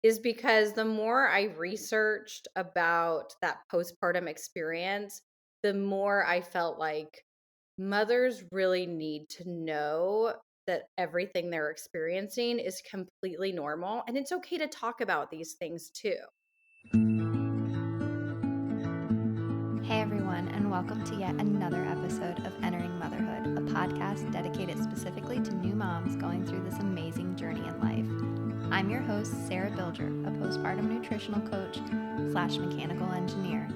is because the more I researched about that postpartum experience, the more I felt like mothers really need to know that everything they're experiencing is completely normal and it's okay to talk about these things too. Hey everyone, and welcome to yet another episode of Entering Motherhood, a podcast dedicated specifically to new moms going through this amazing journey in life. I'm your host, Sarah Bilger, a postpartum nutritional coach / mechanical engineer.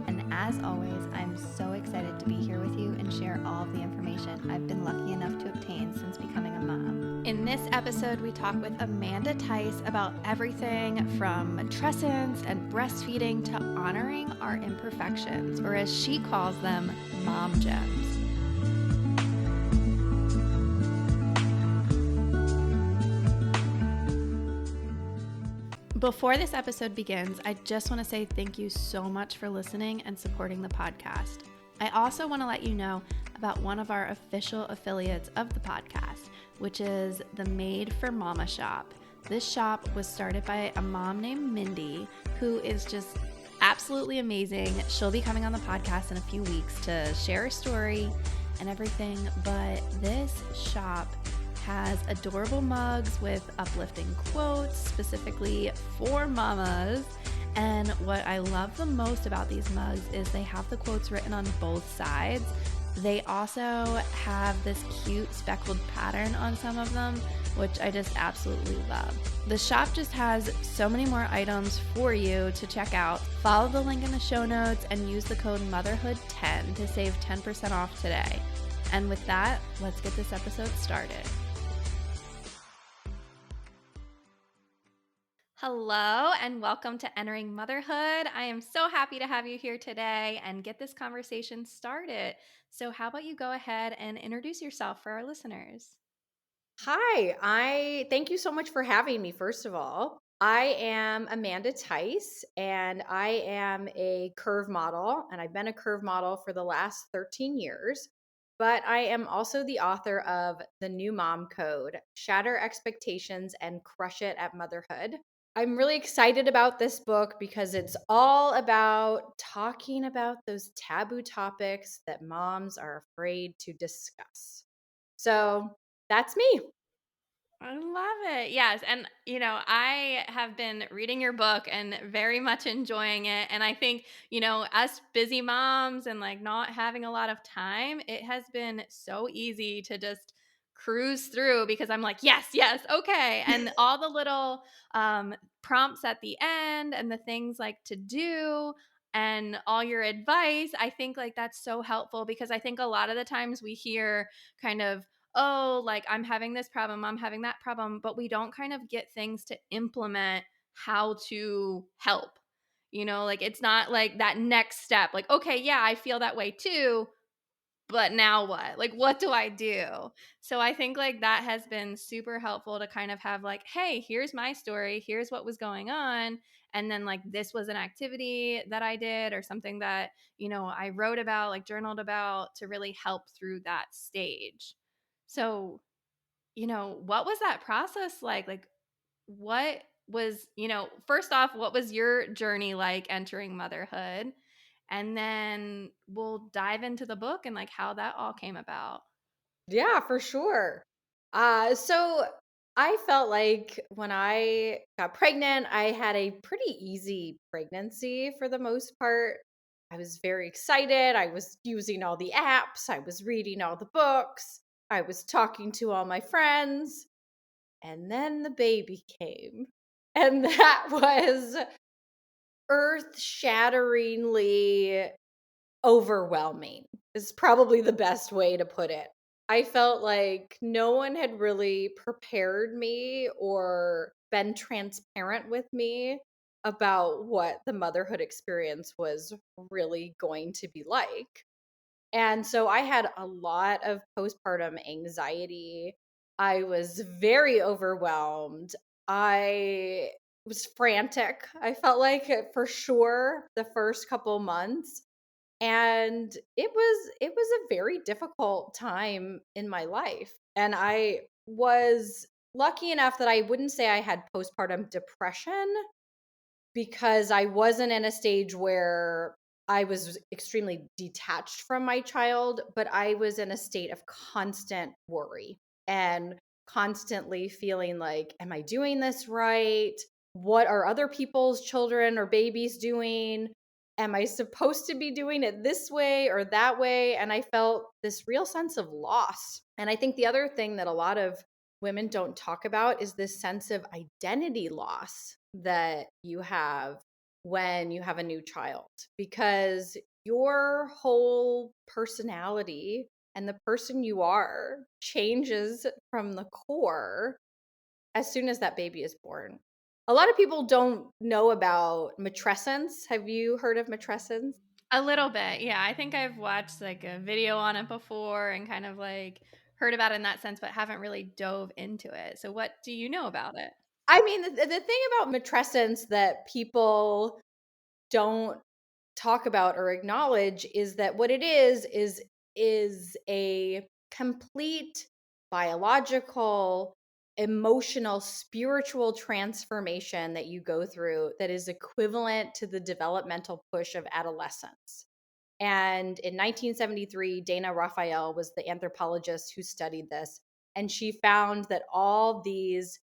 And as always, I'm so excited to be here with you and share all of the information I've been lucky enough to obtain since becoming a mom. In this episode, we talk with Amanda Tice about everything from matrescence and breastfeeding to honoring our imperfections, or as she calls them, mom gems. Before this episode begins, I just want to say thank you so much for listening and supporting the podcast. I also want to let you know about one of our official affiliates of the podcast, which is the Made for Mama shop. This shop was started by a mom named Mindy, who is just absolutely amazing. She'll be coming on the podcast in a few weeks to share her story and everything, but this shop has adorable mugs with uplifting quotes specifically for mamas. And what I love the most about these mugs is they have the quotes written on both sides. They also have this cute speckled pattern on some of them, which I just absolutely love. The shop just has so many more items for you to check out. Follow the link in the show notes and use the code MOTHERHOOD10 to save 10% off today. And with that, let's get this episode started. Hello and welcome to Entering Motherhood. I am so happy to have you here today and get this conversation started. So how about you go ahead and introduce yourself for our listeners? Hi, I thank you so much for having me. First of all, I am Amanda Tice and I am a curve model, and I've been a curve model for the last 13 years. But I am also the author of The New Mom Code: Shatter Expectations and Crush It at Motherhood. I'm really excited about this book because it's all about talking about those taboo topics that moms are afraid to discuss. So that's me. I love it. Yes. And, I have been reading your book and very much enjoying it. And I think, us busy moms and like not having a lot of time, it has been so easy to just cruise through because I'm like, yes, yes, okay. And all the little prompts at the end and the things like to do and all your advice, I think like that's so helpful because I think a lot of the times we hear kind of, oh, like I'm having this problem, I'm having that problem, but we don't kind of get things to implement how to help. Like it's not like that next step, like, okay, yeah, I feel that way too, but now what? Like, what do I do? So I think like that has been super helpful to kind of have like, hey, here's my story, here's what was going on. And then like this was an activity that I did or something that, I wrote about, like journaled about to really help through that stage. So, what was that process like? Like, what was, first off, what was your journey like entering motherhood? And then we'll dive into the book and like how that all came about. Yeah, for sure. So I felt like when I got pregnant, I had a pretty easy pregnancy for the most part. I was very excited. I was using all the apps, I was reading all the books, I was talking to all my friends, and then the baby came. And that was earth shatteringly overwhelming, is probably the best way to put it. I felt like no one had really prepared me or been transparent with me about what the motherhood experience was really going to be like. And so I had a lot of postpartum anxiety. I was very overwhelmed. I was frantic. I felt like for sure the first couple months, and it was a very difficult time in my life, and I was lucky enough that I wouldn't say I had postpartum depression because I wasn't in a stage where I was extremely detached from my child, but I was in a state of constant worry and constantly feeling like, am I doing this right? What are other people's children or babies doing? Am I supposed to be doing it this way or that way? And I felt this real sense of loss. And I think the other thing that a lot of women don't talk about is this sense of identity loss that you have when you have a new child, because your whole personality and the person you are changes from the core as soon as that baby is born. A lot of people don't know about matrescence. Have you heard of matrescence? A little bit. Yeah, I think I've watched like a video on it before and kind of like heard about it in that sense, but haven't really dove into it. So what do you know about it? I mean, the thing about matrescence that people don't talk about or acknowledge is that what it is a complete biological, emotional, spiritual transformation that you go through that is equivalent to the developmental push of adolescence. And in 1973, Dana Raphael was the anthropologist who studied this, and she found that all these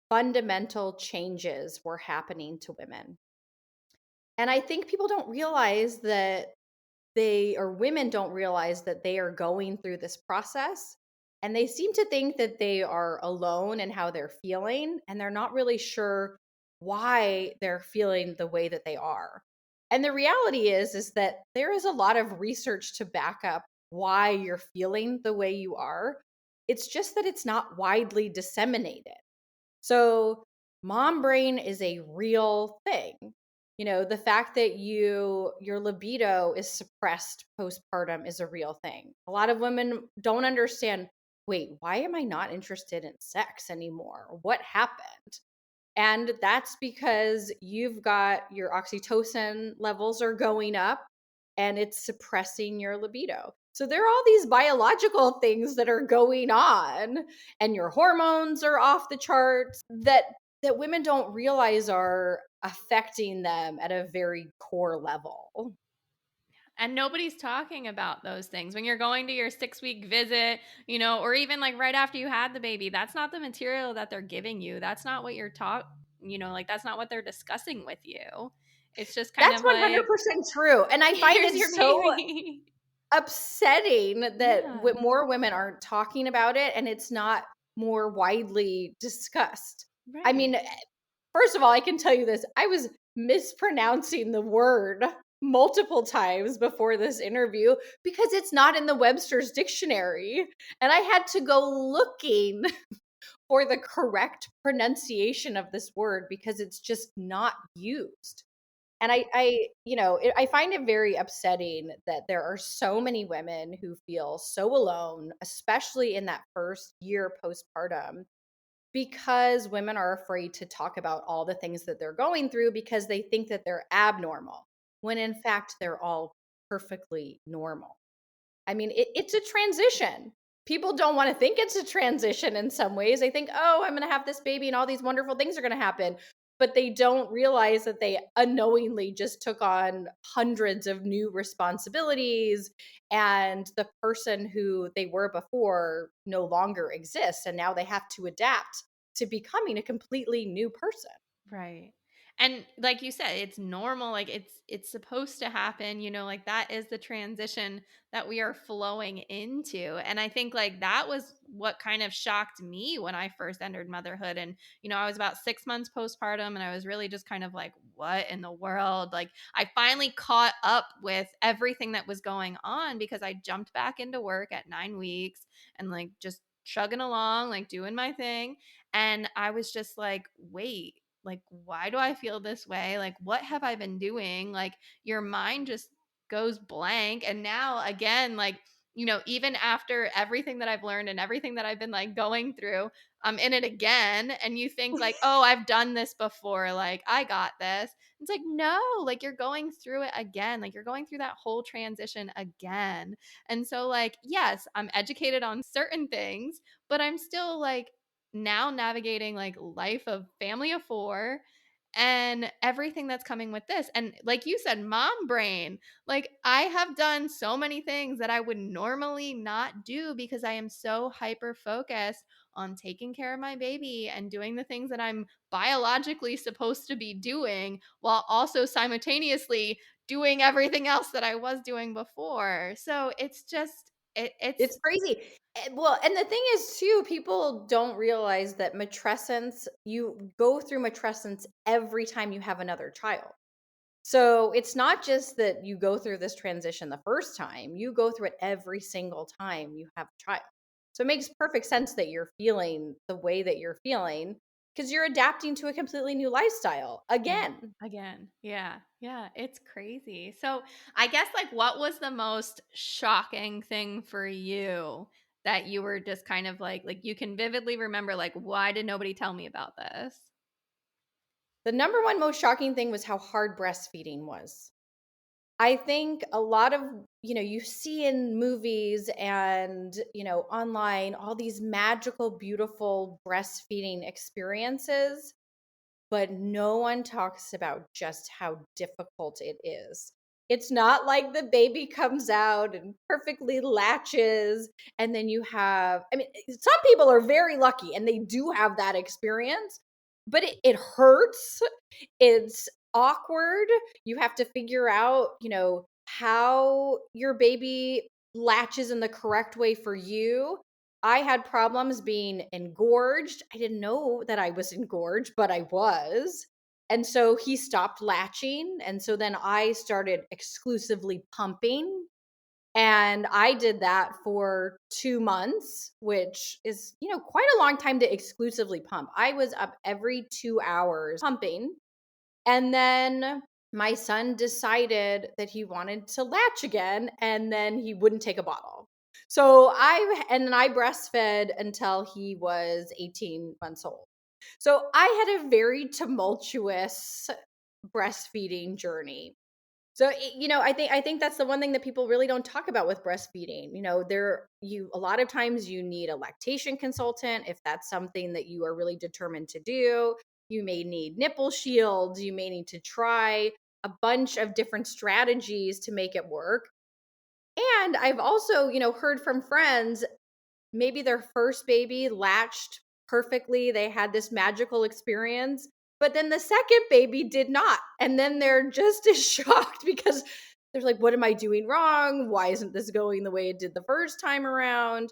fundamental changes were happening to women. And I think people don't realize that women don't realize that they are going through this process. And they seem to think that they are alone in how they're feeling. And they're not really sure why they're feeling the way that they are. And the reality is that there is a lot of research to back up why you're feeling the way you are. It's just that it's not widely disseminated. So, mom brain is a real thing. You know, the fact that your libido is suppressed postpartum is a real thing. A lot of women don't understand, wait, why am I not interested in sex anymore? What happened? And that's because you've got your oxytocin levels are going up and it's suppressing your libido. So there are all these biological things that are going on and your hormones are off the charts that women don't realize are affecting them at a very core level. And nobody's talking about those things. When you're going to your 6-week visit, or even like right after you had the baby, that's not the material that they're giving you. That's not what you're like that's not what they're discussing with you. It's just kind That's of like, 100% true. And I find here's it your so baby. upsetting that Yeah. more women aren't talking about it and it's not more widely discussed. I Right. mean, first of all, I can tell you this. I was mispronouncing the word multiple times before this interview because it's not in the Webster's dictionary. And I had to go looking for the correct pronunciation of this word because it's just not used. And I find it very upsetting that there are so many women who feel so alone, especially in that first year postpartum, because women are afraid to talk about all the things that they're going through because they think that they're abnormal, when in fact they're all perfectly normal. I mean, it's a transition. People don't want to think it's a transition in some ways. They think, oh, I'm going to have this baby and all these wonderful things are going to happen. But they don't realize that they unknowingly just took on hundreds of new responsibilities. And the person who they were before no longer exists. And now they have to adapt to becoming a completely new person. Right. And like you said, it's normal, like it's supposed to happen, like that is the transition that we are flowing into. And I think like that was what kind of shocked me when I first entered motherhood. And I was about 6 months postpartum and I was really just kind of like, what in the world? Like I finally caught up with everything that was going on because I jumped back into work at 9 weeks and like just chugging along, like doing my thing. And I was just like, wait, like, why do I feel this way? Like, what have I been doing? Like, your mind just goes blank. And now, again, like, even after everything that I've learned and everything that I've been like going through, I'm in it again. And you think, like, oh, I've done this before. Like, I got this. It's like, no, like, you're going through it again. Like, you're going through that whole transition again. And so, like, yes, I'm educated on certain things, but I'm still like, now navigating like life of family of 4 and everything that's coming with this. And like you said, mom brain, like I have done so many things that I would normally not do because I am so hyper focused on taking care of my baby and doing the things that I'm biologically supposed to be doing while also simultaneously doing everything else that I was doing before. So it's just it's It's crazy. Well, and the thing is too, people don't realize that matrescence, you go through matrescence every time you have another child. So it's not just that you go through this transition the first time, you go through it every single time you have a child. So it makes perfect sense that you're feeling the way that you're feeling because you're adapting to a completely new lifestyle yeah, again. again. Yeah. Yeah, it's crazy. So, I guess like what was the most shocking thing for you that you were just kind of like you can vividly remember like why did nobody tell me about this? The number one most shocking thing was how hard breastfeeding was. I think a lot of, you see in movies and, online all these magical, beautiful breastfeeding experiences, but no one talks about just how difficult it is. It's not like the baby comes out and perfectly latches, and then you have, I mean, some people are very lucky and they do have that experience, but it hurts. It's awkward. You have to figure out, how your baby latches in the correct way for you. I had problems being engorged. I didn't know that I was engorged, but I was. And so he stopped latching. And so then I started exclusively pumping. And I did that for 2 months, which is, quite a long time to exclusively pump. I was up every 2 hours pumping. And then my son decided that he wanted to latch again and then he wouldn't take a bottle. And then I breastfed until he was 18 months old. So I had a very tumultuous breastfeeding journey. So I think that's the one thing that people really don't talk about with breastfeeding. A lot of times you need a lactation consultant if that's something that you are really determined to do. You may need nipple shields, you may need to try a bunch of different strategies to make it work. And I've also, heard from friends, maybe their first baby latched perfectly, they had this magical experience, but then the second baby did not. And then they're just as shocked because they're like, what am I doing wrong? Why isn't this going the way it did the first time around?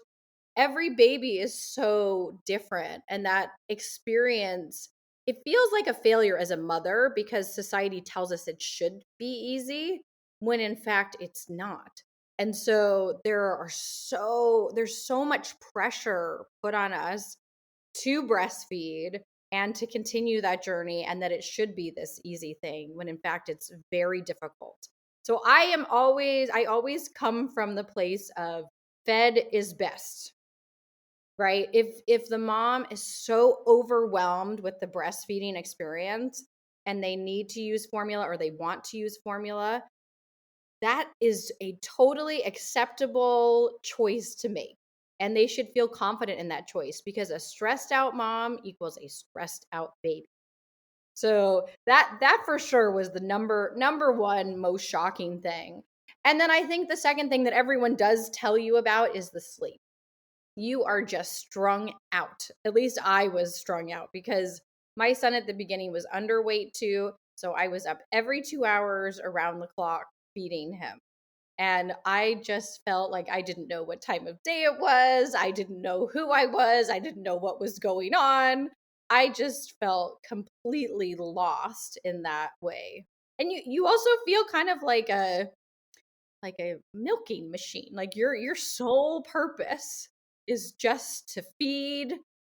Every baby is so different. And that experience, it feels like a failure as a mother because society tells us it should be easy when in fact it's not. And so there's so much pressure put on us to breastfeed and to continue that journey and that it should be this easy thing when in fact it's very difficult. So I always come from the place of fed is best, right? If the mom is so overwhelmed with the breastfeeding experience and they need to use formula or they want to use formula, that is a totally acceptable choice to make. And they should feel confident in that choice because a stressed out mom equals a stressed out baby. So that for sure was the number one most shocking thing. And then I think the second thing that everyone does tell you about is the sleep. You are just strung out. At least I was strung out because my son at the beginning was underweight too. So I was up every 2 hours around the clock feeding him. And I just felt like I didn't know what time of day it was. I didn't know who I was. I didn't know what was going on. I just felt completely lost in that way. And you also feel kind of like a milking machine. Like your sole purpose is just to feed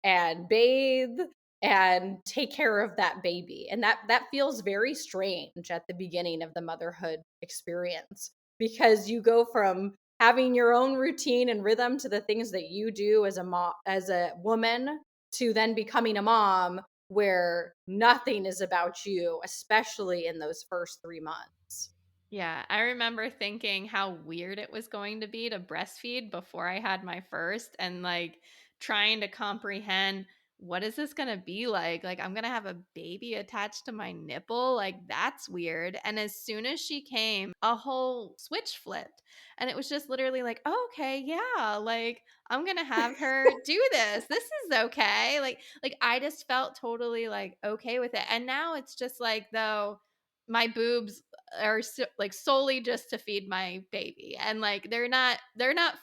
and bathe and take care of that baby. And that feels very strange at the beginning of the motherhood experience because you go from having your own routine and rhythm to the things that you do as a mom, as a woman, to then becoming a mom where nothing is about you, especially in those first 3 months. Yeah, I remember thinking how weird it was going to be to breastfeed before I had my first and like trying to comprehend what is this gonna be like? Like, I'm gonna have a baby attached to my nipple? Like, that's weird. And as soon as she came, a whole switch flipped. And it was just literally like, oh, okay, yeah, like I'm gonna have her do this. This is okay. Like I just felt totally like okay with it. And now it's just like though my boobs are like solely just to feed my baby, and like they're not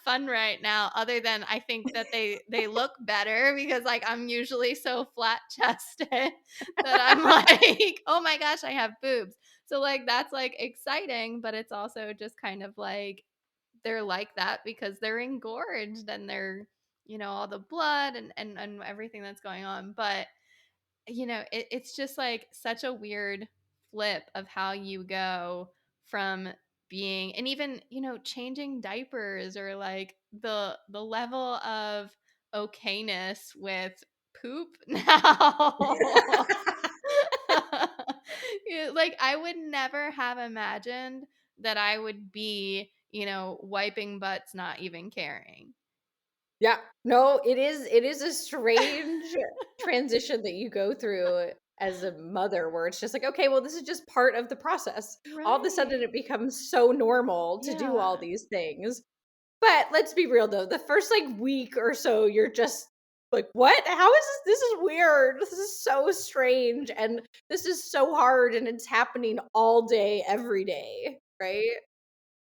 fun right now, other than I think that they look better because like I'm usually so flat chested that I'm like, oh my gosh, I have boobs. So like that's like exciting, but it's also just kind of like they're like that because they're engorged and they're, all the blood and everything that's going on. But it's just like such a weird flip of how you go from being, and even, changing diapers, or like the level of okayness with poop now. Yeah, like I would never have imagined that I would be, wiping butts, not even caring. Yeah. No, it is a strange transition that you go through as a mother where it's just like, okay, well, this is just part of the process. All of a sudden Right. it becomes so normal to do all Yeah. these things. But let's be real though, the first like week or so, you're just like, what? How is this? This is weird. This is so strange. And this is so hard. And it's happening all day, every day. Right.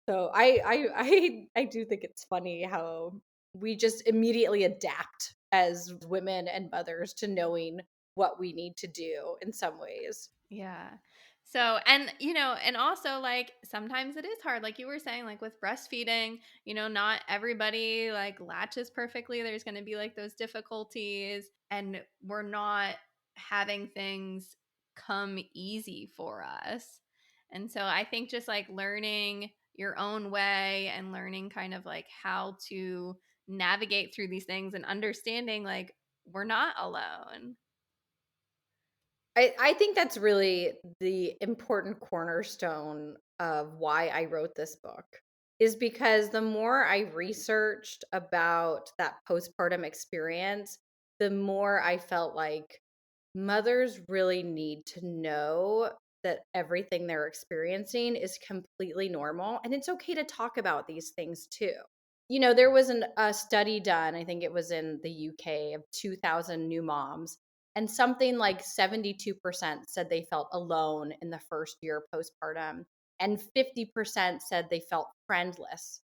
So I do think it's funny how we just immediately adapt as women and mothers to knowing what we need to do in some ways. Yeah. So, and also like sometimes it is hard. Like you were saying, like with breastfeeding, not everybody like latches perfectly. There's going to be like those difficulties, and we're not having things come easy for us. And so I think just like learning your own way and learning kind of like how to navigate through these things and understanding like we're not alone. I think that's really the important cornerstone of why I wrote this book is because the more I researched about that postpartum experience, the more I felt like mothers really need to know that everything they're experiencing is completely normal and it's okay to talk about these things too. There was a study done, I think it was in the UK, of 2,000 new moms, and something like 72% said they felt alone in the first year postpartum, and 50% said they felt friendless.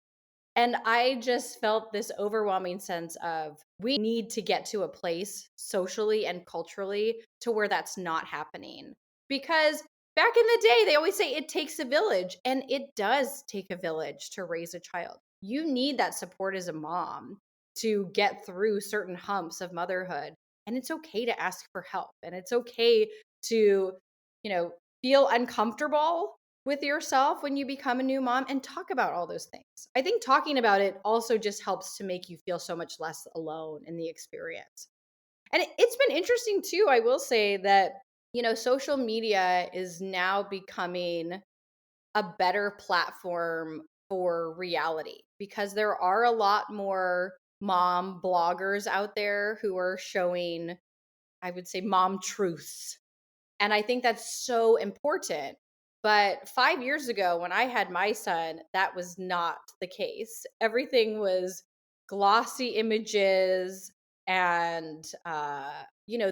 And I just felt this overwhelming sense of we need to get to a place socially and culturally to where that's not happening. Because back in the day, they always say it takes a village, and it does take a village to raise a child. You need that support as a mom to get through certain humps of motherhood. And it's okay to ask for help, and it's okay to, feel uncomfortable with yourself when you become a new mom and talk about all those things. I think talking about it also just helps to make you feel so much less alone in the experience. And it's been interesting too. I will say that, social media is now becoming a better platform for reality because there are a lot more mom bloggers out there who are showing, I would say, mom truths, and I think that's so important. But 5 years ago, when I had my son, that was not the case. Everything was glossy images and,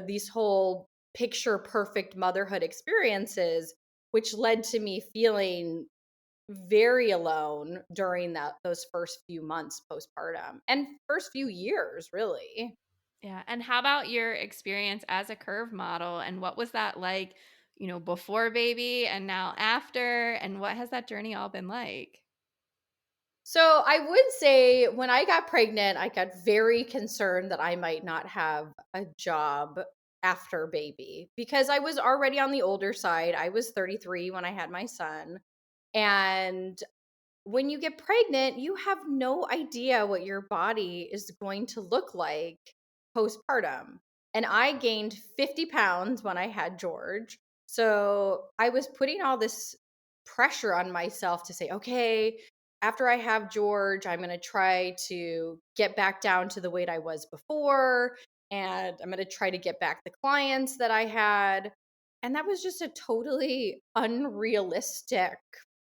these whole picture perfect motherhood experiences, which led to me feeling very alone during those first few months postpartum and first few years, really. Yeah. And how about your experience as a curve model? And what was that like, before baby and now after? And what has that journey all been like? So I would say when I got pregnant, I got very concerned that I might not have a job after baby because I was already on the older side. I was 33 when I had my son. And when you get pregnant, you have no idea what your body is going to look like postpartum. And I gained 50 pounds when I had George. So I was putting all this pressure on myself to say, okay, after I have George, I'm going to try to get back down to the weight I was before. and I'm going to try to get back the clients that I had. And that was just a totally unrealistic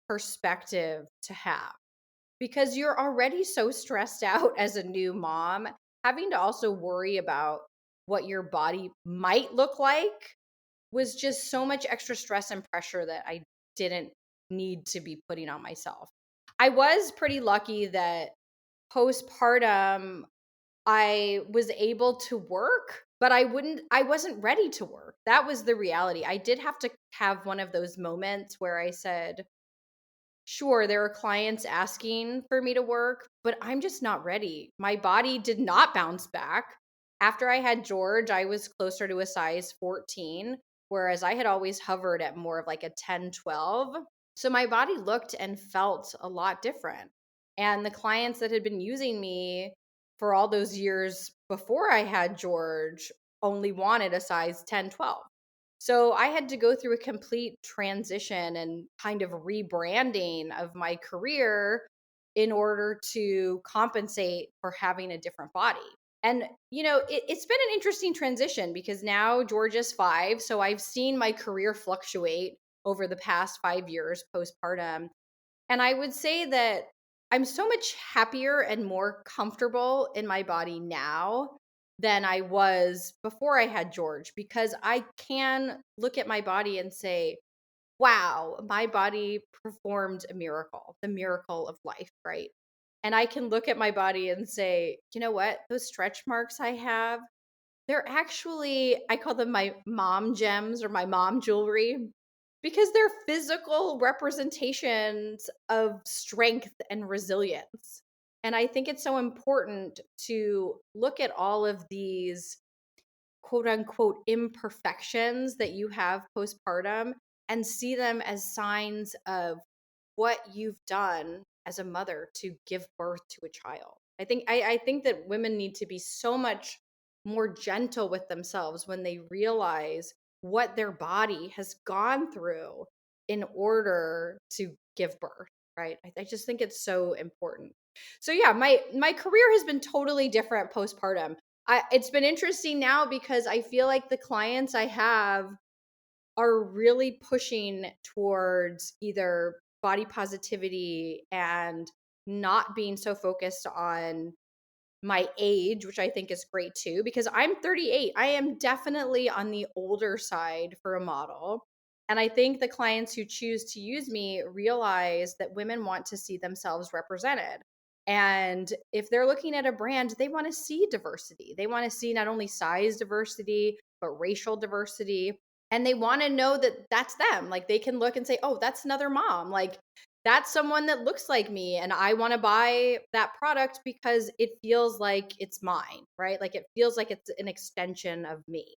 perspective to have because you're already so stressed out as a new mom, having to also worry about what your body might look like was just so much extra stress and pressure that I didn't need to be putting on myself. I was pretty lucky that postpartum I was able to work, but I wasn't ready to work. That was the reality. I did have to have one of those moments where I said, sure, there are clients asking for me to work, but I'm just not ready. My body did not bounce back. After I had George, I was closer to a size 14, whereas I had always hovered at more of like a 10, 12. So my body looked and felt a lot different. And the clients that had been using me for all those years before I had George only wanted a size 10, 12. So I had to go through a complete transition and kind of rebranding of my career in order to compensate for having a different body. And, it's been an interesting transition because now George is 5. So I've seen my career fluctuate over the past 5 years postpartum. And I would say that I'm so much happier and more comfortable in my body now than I was before I had George because I can look at my body and say, wow, my body performed a miracle, the miracle of life, right? And I can look at my body and say, you know what? Those stretch marks I have, they're actually, I call them my mom gems or my mom jewelry because they're physical representations of strength and resilience. And I think it's so important to look at all of these quote unquote imperfections that you have postpartum and see them as signs of what you've done as a mother to give birth to a child. I think that women need to be so much more gentle with themselves when they realize what their body has gone through in order to give birth, right? I just think it's so important. So yeah, my career has been totally different postpartum. It's been interesting now because I feel like the clients I have are really pushing towards either body positivity and not being so focused on my age, which I think is great too, because I'm 38. I am definitely on the older side for a model. And I think the clients who choose to use me realize that women want to see themselves represented. And if they're looking at a brand, they want to see diversity. They want to see not only size diversity, but racial diversity. And they want to know that that's them. Like they can look and say, oh, that's another mom. Like that's someone that looks like me and I want to buy that product because it feels like it's mine, right? Like it feels like it's an extension of me.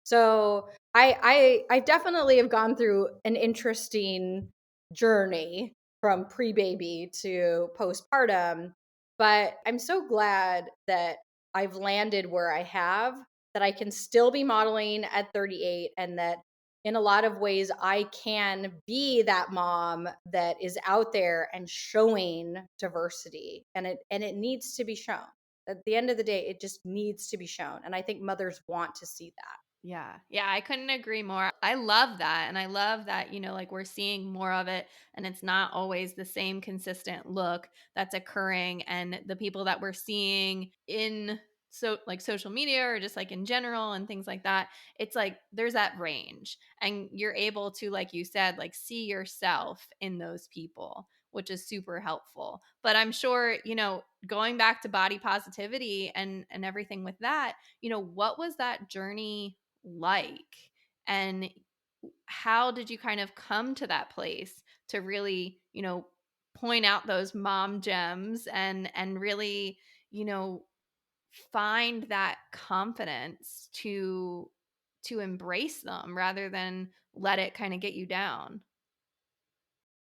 So I definitely have gone through an interesting journey from pre-baby to postpartum, but I'm so glad that I've landed where I have, that I can still be modeling at 38 and that in a lot of ways I can be that mom that is out there and showing diversity and it needs to be shown. At the end of the day, it just needs to be shown. And I think mothers want to see that. Yeah. Yeah, I couldn't agree more. I love that. And I love that, like we're seeing more of it and it's not always the same consistent look that's occurring. And the people that we're seeing in social media or just like in general and things like that, it's like there's that range. And you're able to, like you said, like see yourself in those people, which is super helpful. But I'm sure, going back to body positivity and everything with that, what was that journey like? And how did you kind of come to that place to really, point out those mom gems and really, you know, find that confidence to embrace them rather than let it kind of get you down?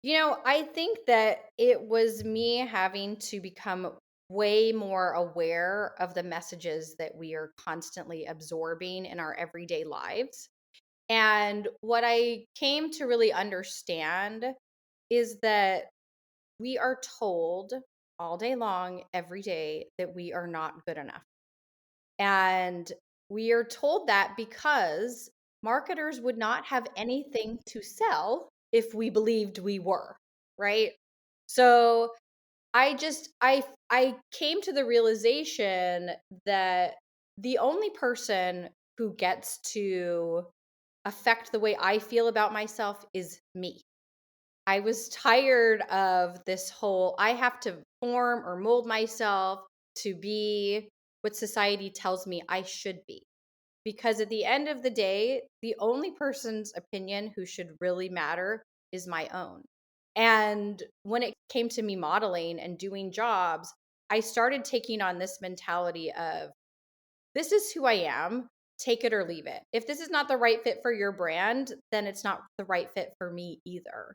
I think that it was me having to become way more aware of the messages that we are constantly absorbing in our everyday lives. And what I came to really understand is that we are told all day long, every day, that we are not good enough. And we are told that because marketers would not have anything to sell if we believed we were, right? So I came to the realization that the only person who gets to affect the way I feel about myself is me. I was tired of this whole I have to form or mold myself to be what society tells me I should be. Because at the end of the day, the only person's opinion who should really matter is my own. And when it came to me modeling and doing jobs, I started taking on this mentality of this is who I am, take it or leave it. If this is not the right fit for your brand, then it's not the right fit for me either.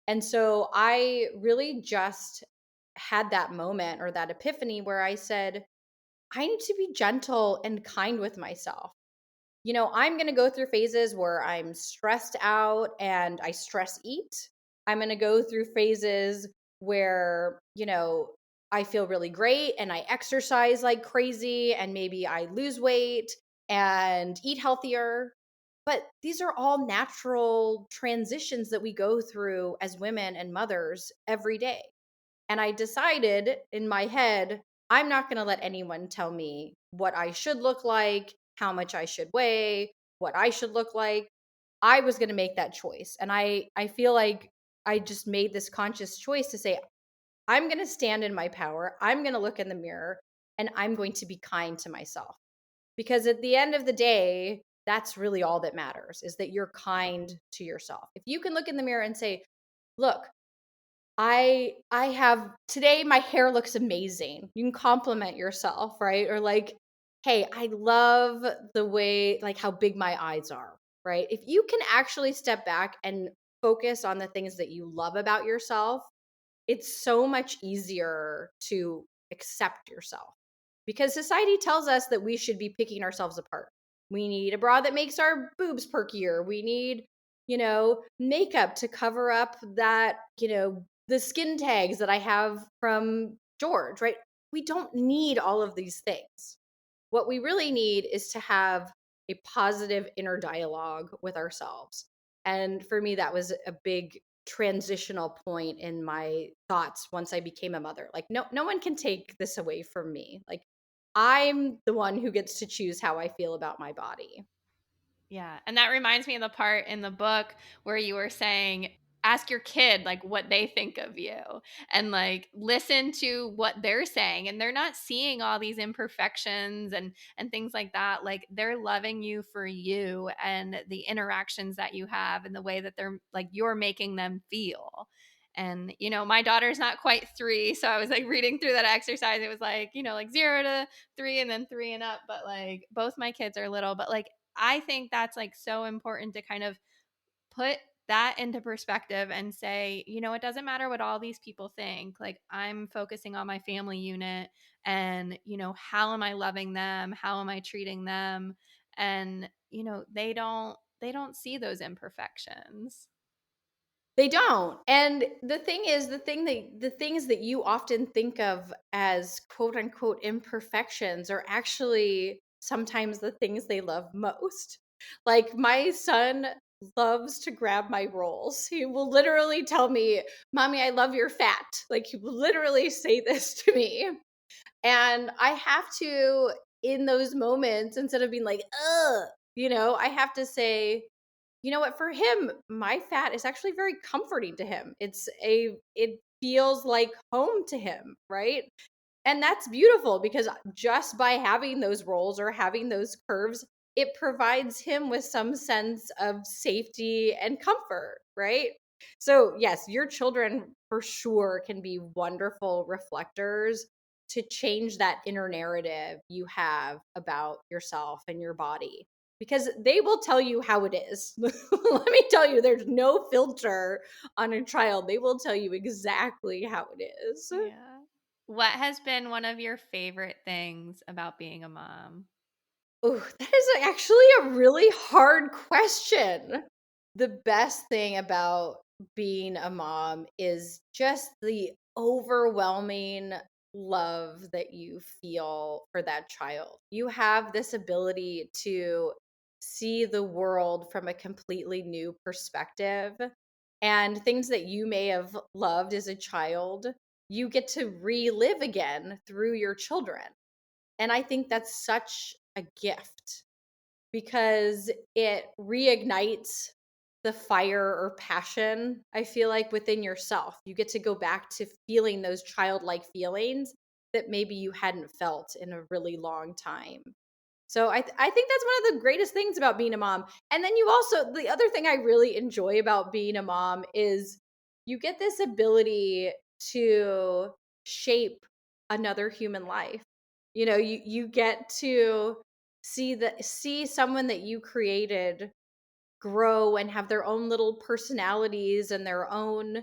And so I really just had that moment or that epiphany where I said, I need to be gentle and kind with myself. I'm going to go through phases where I'm stressed out and I stress eat. I'm going to go through phases where, I feel really great and I exercise like crazy and maybe I lose weight and eat healthier. But these are all natural transitions that we go through as women and mothers every day. And I decided in my head, I'm not going to let anyone tell me what I should look like, how much I should weigh, what I should look like. I was going to make that choice. And I feel like I just made this conscious choice to say, I'm going to stand in my power. I'm going to look in the mirror and I'm going to be kind to myself. Because at the end of the day, that's really all that matters is that you're kind to yourself. If you can look in the mirror and say, look, I have today my hair looks amazing. You can compliment yourself, right? Or like, hey, I love the way like how big my eyes are, right? If you can actually step back and focus on the things that you love about yourself, it's so much easier to accept yourself because society tells us that we should be picking ourselves apart. We need a bra that makes our boobs perkier. We need, makeup to cover up that, the skin tags that I have from George, right? We don't need all of these things. What we really need is to have a positive inner dialogue with ourselves. And for me, that was a big transitional point in my thoughts once I became a mother. Like, no one can take this away from me. Like, I'm the one who gets to choose how I feel about my body. Yeah. And that reminds me of the part in the book where you were saying, ask your kid like what they think of you and like listen to what they're saying, and they're not seeing all these imperfections and things like that. Like they're loving you for you and the interactions that you have and the way that they're like you're making them feel. And my daughter's not quite 3, so I was like reading through that exercise. It was like like 0 to 3 and then 3 and up, but like both my kids are little. But like I think that's like so important to kind of put that into perspective and say, it doesn't matter what all these people think. Like I'm focusing on my family unit and, how am I loving them? How am I treating them? And, they don't see those imperfections. They don't. And the thing is, the things that you often think of as quote unquote imperfections are actually sometimes the things they love most. Like my son loves to grab my rolls. He will literally tell me, "Mommy, I love your fat." Like he will literally say this to me. And I have to in those moments instead of being like, "Ugh," I have to say, you know what, for him, my fat is actually very comforting to him. It feels like home to him, right? And that's beautiful because just by having those rolls or having those curves, it provides him with some sense of safety and comfort, right? So, yes, your children for sure can be wonderful reflectors to change that inner narrative you have about yourself and your body because they will tell you how it is. Let me tell you, there's no filter on a child. They will tell you exactly how it is. Yeah. What has been one of your favorite things about being a mom? Oh, that is actually a really hard question. The best thing about being a mom is just the overwhelming love that you feel for that child. You have this ability to see the world from a completely new perspective, and things that you may have loved as a child, you get to relive again through your children. And I think that's such a gift because it reignites the fire or passion, I feel like, within yourself. You get to go back to feeling those childlike feelings that maybe you hadn't felt in a really long time. So I think that's one of the greatest things about being a mom. And then you also, the other thing I really enjoy about being a mom is you get this ability to shape another human life. You get to see someone that you created grow and have their own little personalities and their own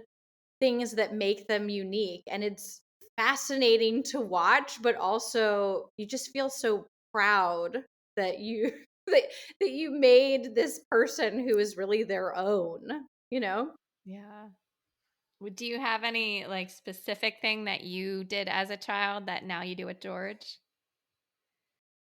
things that make them unique. And it's fascinating to watch, but also you just feel so proud that you that you made this person who is really their own. Yeah. Do you have any like specific thing that you did as a child that now you do with George?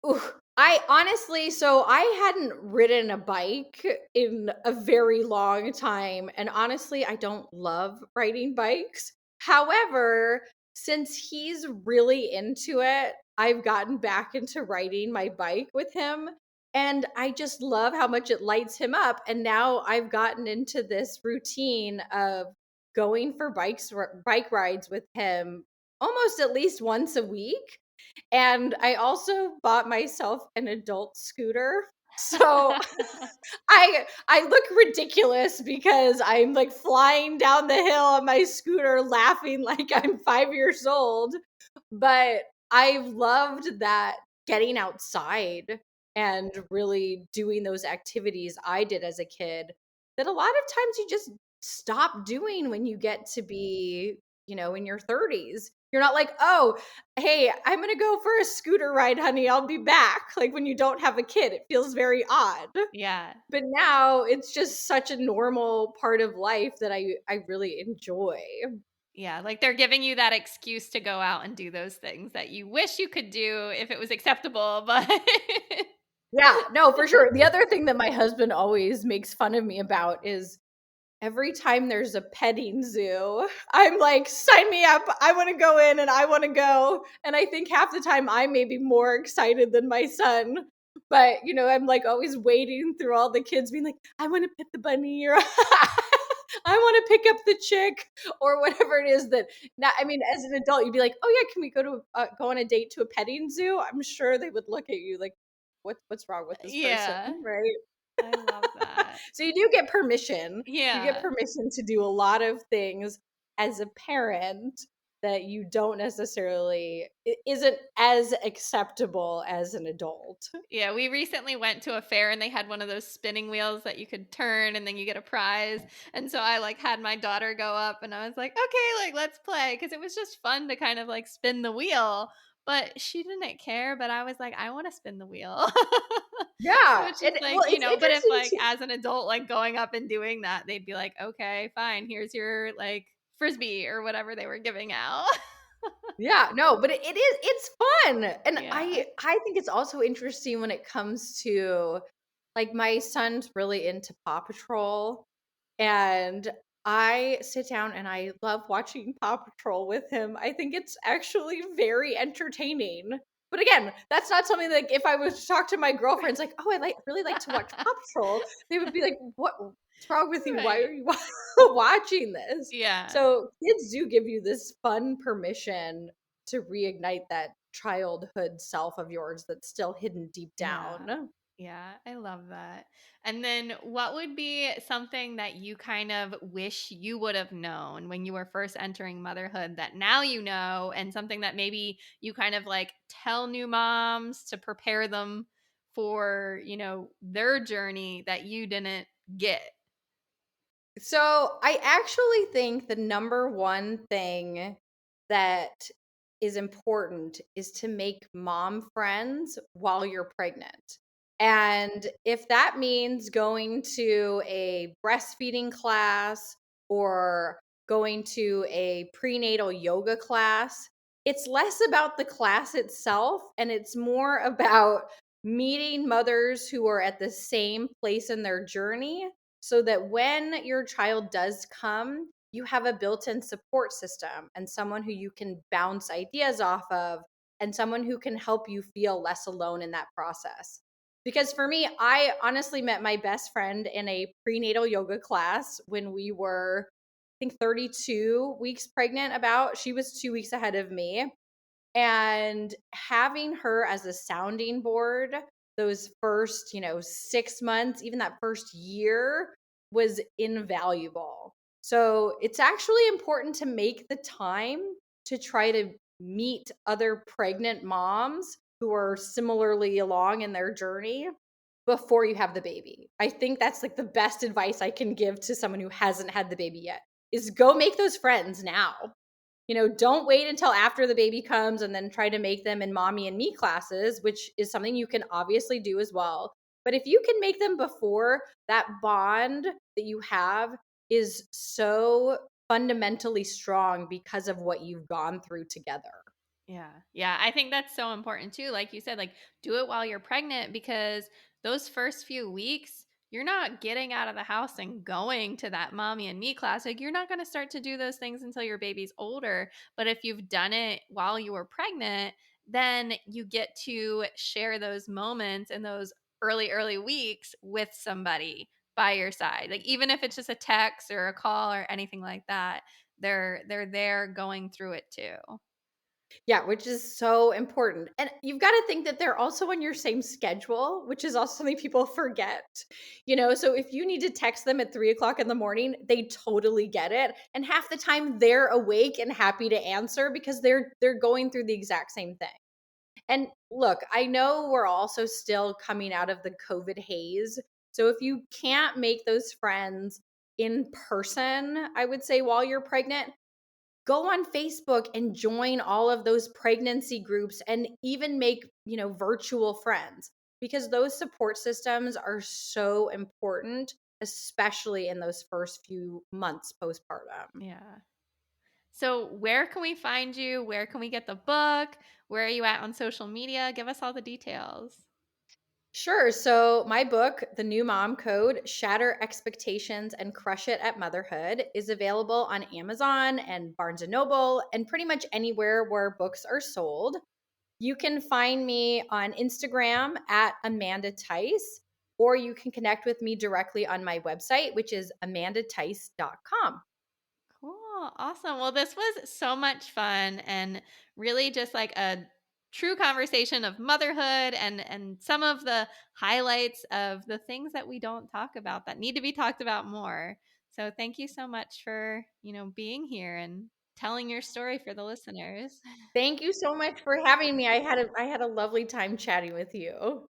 Ooh, I honestly, so I hadn't ridden a bike in a very long time. And honestly, I don't love riding bikes. However, since he's really into it, I've gotten back into riding my bike with him. And I just love how much it lights him up. And now I've gotten into this routine of going for bike rides with him almost at least once a week. And I also bought myself an adult scooter. So I look ridiculous because I'm like flying down the hill on my scooter laughing like I'm 5 years old. But I've loved that getting outside and really doing those activities I did as a kid that a lot of times you just stop doing when you get to be, in your 30s. You're not like, "Oh, hey, I'm going to go for a scooter ride, honey. I'll be back." Like when you don't have a kid, it feels very odd. Yeah. But now it's just such a normal part of life that I really enjoy. Yeah, like they're giving you that excuse to go out and do those things that you wish you could do if it was acceptable, but Yeah, no, for sure. The other thing that my husband always makes fun of me about is every time there's a petting zoo, I'm like, "Sign me up. I wanna go in and I wanna go." And I think half the time I may be more excited than my son. But, I'm like always wading through all the kids being like, "I wanna pet the bunny," or "I wanna pick up the chick," or whatever it is that now, I mean, as an adult, you'd be like, "Oh, yeah, can we go on a date to a petting zoo?" I'm sure they would look at you like, What's wrong with this person?" yeah, Right? I love that. So you do get permission. You get Yeah. permission to do a lot of things as a parent that you don't necessarily isn't as acceptable as an adult. Yeah, we recently went to a fair and they had one of those spinning wheels that you could turn and then you get a prize. And so I like had my daughter go up and I was like, "Okay, like let's play," because it was just fun to kind of like spin the wheel. But she didn't care, but I was like, "I want to spin the wheel." So Yeah, it's and just like, well, it's but if interesting like too. as an adult like going up and doing that, they'd be like, "Okay, fine. Here's your like frisbee or whatever they were giving out." Yeah, no, but it's fun. And Yeah. I think it's also interesting when it comes to like my son's really into Paw Patrol. And I sit down and I love watching Paw Patrol with him. I think it's actually very entertaining. But again, that's not something like if I was to talk to my girlfriends, like, "Oh, really like to watch Paw Patrol," they would be like, What's wrong with you? Why Right. are you watching this?" Yeah. So kids do give you this fun permission to reignite that childhood self of yours that's still hidden deep Yeah. down. Yeah, I love that. And then what would be something that you kind of wish you would have known when you were first entering motherhood that now you know, and something that maybe you kind of like tell new moms to prepare them for, their journey that you didn't get? So I actually think the number one thing that is important is to make mom friends while you're pregnant. And if that means going to a breastfeeding class or going to a prenatal yoga class, it's less about the class itself and it's more about meeting mothers who are at the same place in their journey so that when your child does come, you have a built-in support system and someone who you can bounce ideas off of and someone who can help you feel less alone in that process. Because for me, I honestly met my best friend in a prenatal yoga class when we were, I think, 32 weeks pregnant about. She was 2 weeks ahead of me. And having her as a sounding board those first, 6 months, even that first year was invaluable. So it's actually important to make the time to try to meet other pregnant moms who are similarly along in their journey before you have the baby. I think that's like the best advice I can give to someone who hasn't had the baby yet is go make those friends now. Don't wait until after the baby comes and then try to make them in mommy and me classes, which is something you can obviously do as well. But if you can make them before, that bond that you have is so fundamentally strong because of what you've gone through together. Yeah. Yeah. I think that's so important too. Like you said, like do it while you're pregnant because those first few weeks, you're not getting out of the house and going to that mommy and me class. Like you're not going to start to do those things until your baby's older. But if you've done it while you were pregnant, then you get to share those moments and those early weeks with somebody by your side. Like even if it's just a text or a call or anything like that, they're there going through it too. Yeah, which is so important. And you've got to think that they're also on your same schedule, which is also something people forget. So if you need to text them at 3 o'clock in the morning, they totally get it. And half the time they're awake and happy to answer because they're going through the exact same thing. And look, I know we're also still coming out of the COVID haze. So if you can't make those friends in person, I would say while you're pregnant, go on Facebook and join all of those pregnancy groups and even make, virtual friends because those support systems are so important, especially in those first few months postpartum. Yeah. So, where can we find you? Where can we get the book? Where are you at on social media? Give us all the details. Sure. So, my book, The New Mom Code: Shatter Expectations and Crush It at Motherhood, is available on Amazon and Barnes and Noble and pretty much anywhere where books are sold. You can find me on Instagram at Amanda Tice, or you can connect with me directly on my website, which is amandatice.com. Cool. Awesome. Well, this was so much fun and really just like a true conversation of motherhood and some of the highlights of the things that we don't talk about that need to be talked about more. So, thank you so much for, being here and telling your story for the listeners. Thank you so much for having me. I had a lovely time chatting with you.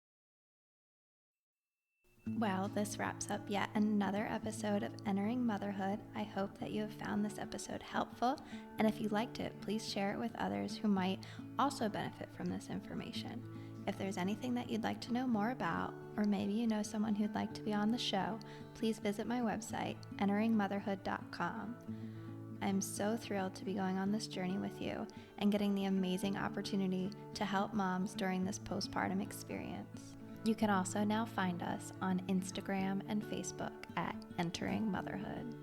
Well, this wraps up yet another episode of Entering Motherhood. I hope that you have found this episode helpful, and if you liked it, please share it with others who might also benefit from this information. If there's anything that you'd like to know more about, or maybe you know someone who'd like to be on the show, please visit my website, enteringmotherhood.com. I'm so thrilled to be going on this journey with you and getting the amazing opportunity to help moms during this postpartum experience. You can also now find us on Instagram and Facebook at Entering Motherhood.